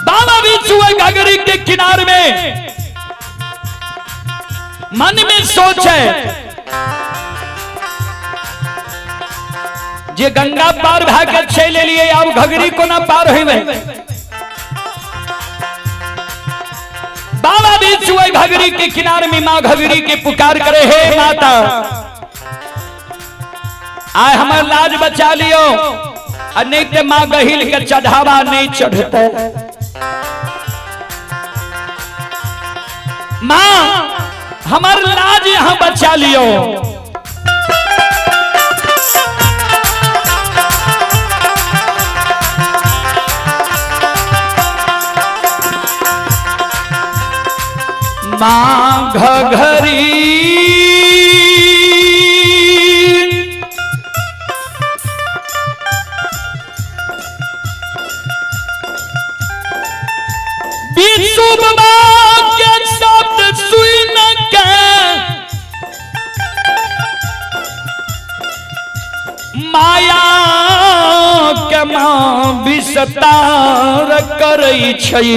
बाबा बिच्छू घाघरी के किनारे में मन में सोच है जे गंगा पार भाके चले लिए अब घाघरी को ना पार हुए। बाबा बिच्छू घाघरी के किनारे में मां घाघरी के पुकार करे, हे माता आए हमार लाज बचा लियो, नहीं तो मां गहिल के चढ़ावा नहीं चढ़ते। मां हमार लाज यहां बचा लियो। मां घाघरी बिच्छू बाबा के शब्द सुन के माया के मां विस्तार करै छै।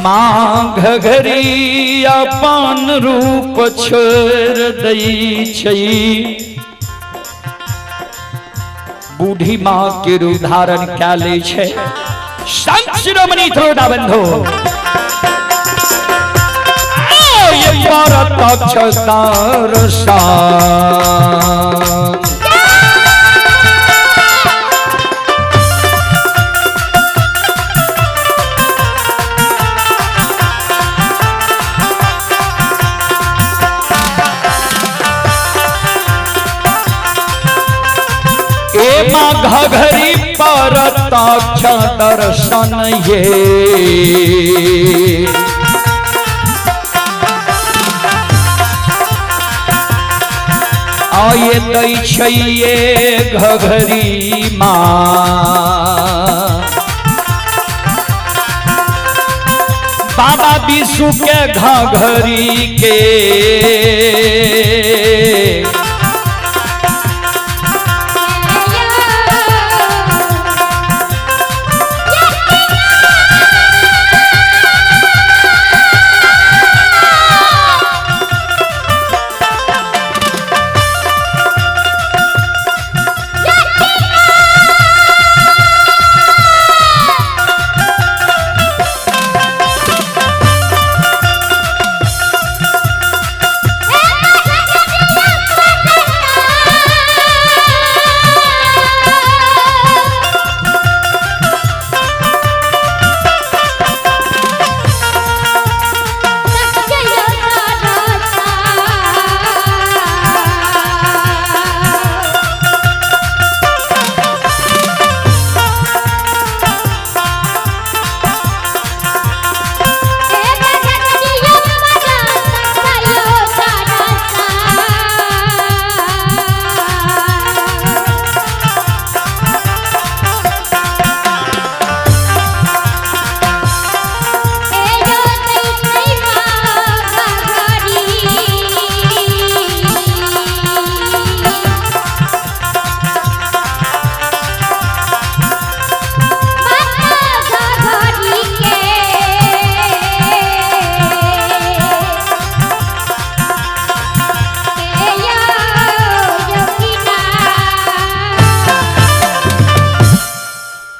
मां घाघरी अपन रूप छोड़ दै छै। बूढ़ी मां के रूप धारण क्या ले छे। संत शिरोमणि थोड़ा बंधो ये परतक्ष दर्शन मां घाघरी परतक्ष दर्शन ये आये दै छै ये घाघरी मां। बाबा बिच्छू के घाघरी के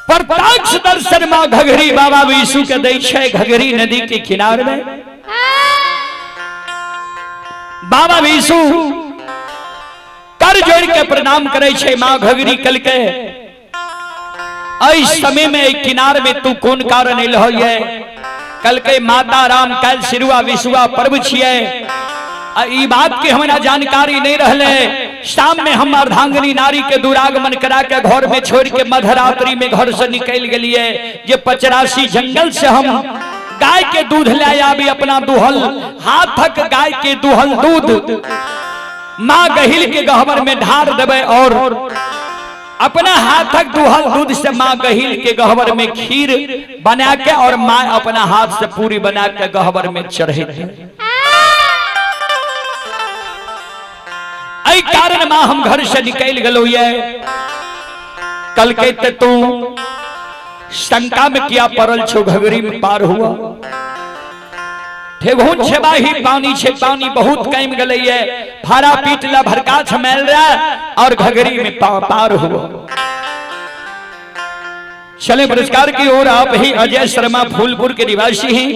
प्रत्यक्ष दर्शन मां घाघरी बाबा बिच्छू के दै छै। घाघरी नदी के किनारे में बाबा बिच्छू कर जोड़ के प्रणाम करे छै। मां घाघरी कल के इस समय में किनार में तू कौन कारण है। कल के माता राम कल सिरुआ विशुआ पर्व छिए। ई बात के हमरा जानकारी नहीं रहले। शाम में हम अर्धांगिनी नारी के दुरागमन करा के घर में छोड़ के मध्यरात्रि में घर से निकल गए। ये 85 जंगल से हम गाय के दूध ले आबी अपना दुहल हाथक गाय के दुहल दूध मां गहिल के गहवर में ढार देवे और अपना हाथक दुहल दूध से मां गहिल के गहवर में खीर बना के और मां अपना हाथ से पूरी बना के गहवर में चढ़े। आई कारण मां हम घर से निकल गलो ये कल के तू शंका में किया परल छो घगरी में पार हुआ ठेगुन छेबाही पानी छे पानी बहुत कम गले है फारा पीटला भरका छमेल रहा और घगरी में पार हुआ। चले पुरस्कार की ओर आप ही अजय शर्मा फूलपुर के निवासी हैं।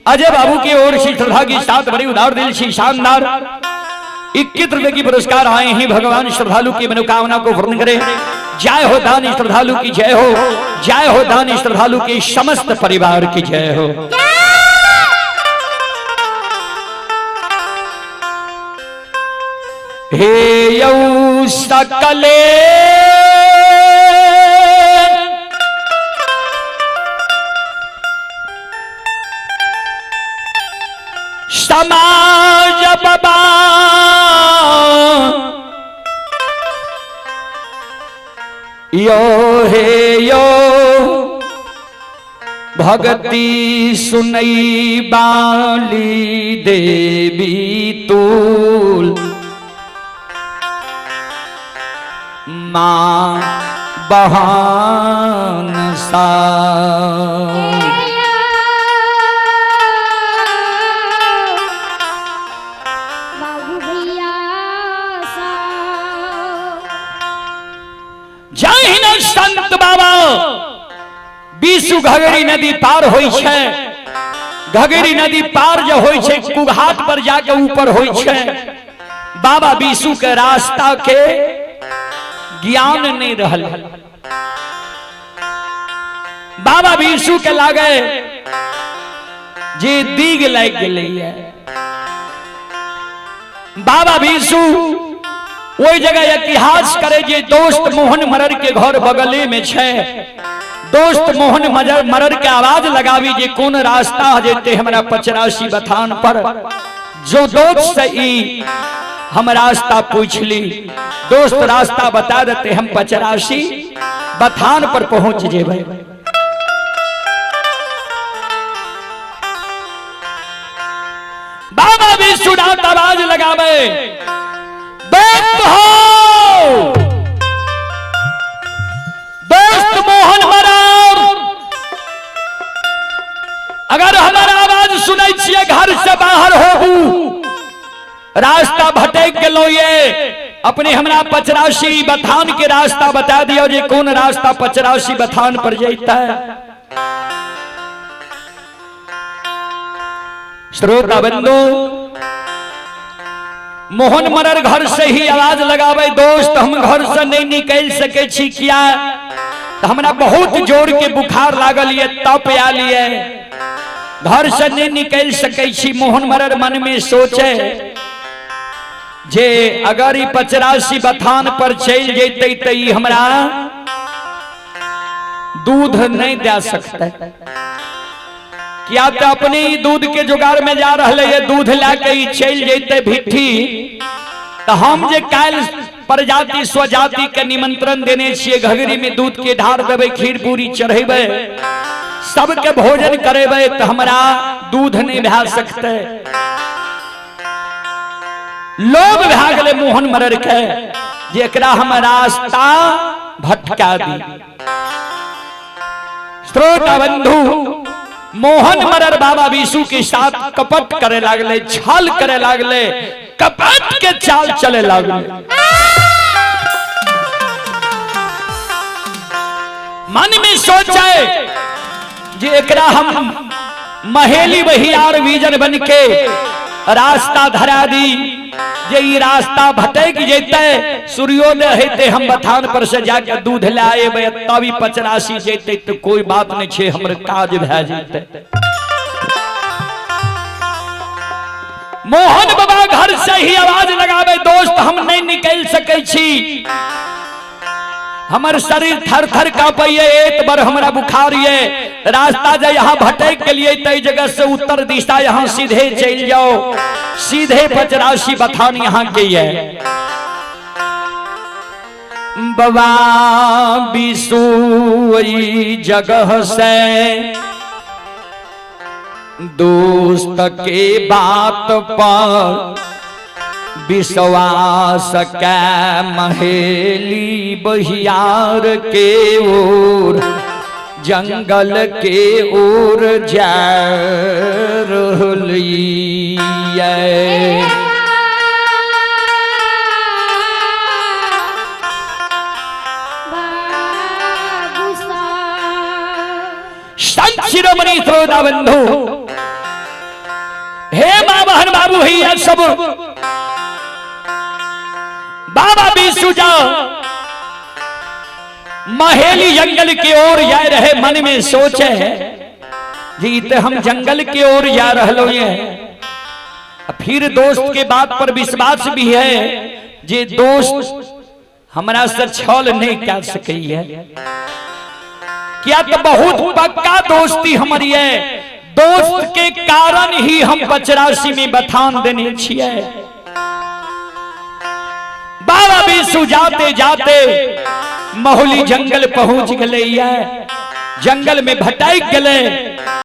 अजय बाबू की ओर से श्रद्धा की साथ बड़ी उदार दिल से शानदार 21 रुपए की पुरस्कार आए हैं। भगवान श्रद्धालु की मनोकामना को पूर्ण करे। जय हो दानी श्रद्धालु की जय हो, जय हो दानी श्रद्धालु के समस्त परिवार की जय हो। हे यौ सकले समाज बाबा यो हे यो भगति सुनई बाली देवी तूल मां बहान सा संत बाबा बीसु घगरी नदी पार होई छे। घगरी नदी पार जो होई छे कुघाट पर जाके ऊपर होई छे। बाबा बीसु के रास्ता के ज्ञान नहीं रहल। बाबा बीसु के लागे जे दीग लग गई है। बाबा बीसु वही जगह इतिहास करे जे दोस्त मोहन मरर के घर बगले में छे। दोस्त मोहन मरर के आवाज लगावी जे कौन रास्ता जेते हमरा 85 बथान पर। जो दोस्त से ई हम रास्ता पूछ ली दोस्त रास्ता बता देते हम 85 बथान पर पहुंच जेबे। बाबा भी सुनात आवाज लगावे दोस्त हो दोस्त मोहन मरर अगर हमारा आवाज सुनै छिए घर से बाहर होबू रास्ता भटक गेलो ये अपने हमरा 85 बथान के रास्ता बता दियो जे कौन रास्ता 85 बथान पर जाता है। श्रोता बंधु मोहन मरर घर से ही आवाज लगावे दोस्त हम घर से नहीं निकल सके छी किया तो हमरा बहुत जोर के बुखार लागल ये तप आ लिए घर से नहीं निकल सके छी। मोहन मरर मन में सोचे जे अगर 85 बथान पर चल जैते तो हमरा दूध नहीं दे सकते क्या तो अपने दूध के जुगाड़ में जा रहे ये दूध लाके चल जैते भिट्ठी तो हम जे काल प्रजाति स्वजाति के निमंत्रण देने छिए घगरी में दूध के ढार देवे खीर पूरी चढ़ेबे सबके भोजन करेबे तो हमरा दूध नहीं भा सकते। लोग भागले मोहन मरर के जेकरा हम रास्ता भटका दी। श्रोता बंधु मोहन मरर बाबा बीसु के साथ कपट करे लागले छल करे लागले कपट के चाल चले लागले। मन में सोचे जे एकरा हम महेली बहियार विजन बन के रास्ता धरा दी जे ई रास्ता भटक जेते सूर्योदय हेते हम बथान पर से जाके दूध लाए तभी 85 जेते तो कोई बात नहीं छे हमर काज भे जेते। मोहन बाबा घर से ही आवाज लगावे दोस्त हम नहीं निकल सके छी हमर शरीर थर थर कांपे एक बार हमरा बुखार ये रास्ता जे यहाँ भटक के लिए तई जगह से उत्तर दिशा यहाँ सीधे चल जाओ सीधे 85 बथान यहाँ के है। बाबा बीसु जगह से दोस्त के बात पर विश्वास के महेली बहियार के ओर जंगल के ओर जा रहली संत शिरोमणि श्रोता बंधु, हे मां बहन बाबू भैया सब, बाबा बिसुजा महेली जंगल की ओर जा रहे, मन में सोचे जी तो हम जंगल की ओर जा रहे हैं। फिर दोस्त के बात पर विश्वास भी है जे दोस्त हमारा से छल नहीं कर सकी है, क्या तो बहुत पक्का दोस्ती हमारी है। दोस्त के कारण ही हम 85 में बथान देने छिए। बाबा बिसु जाते जाते महुली जंगल पहुंच गए, जंगल में भटक गए।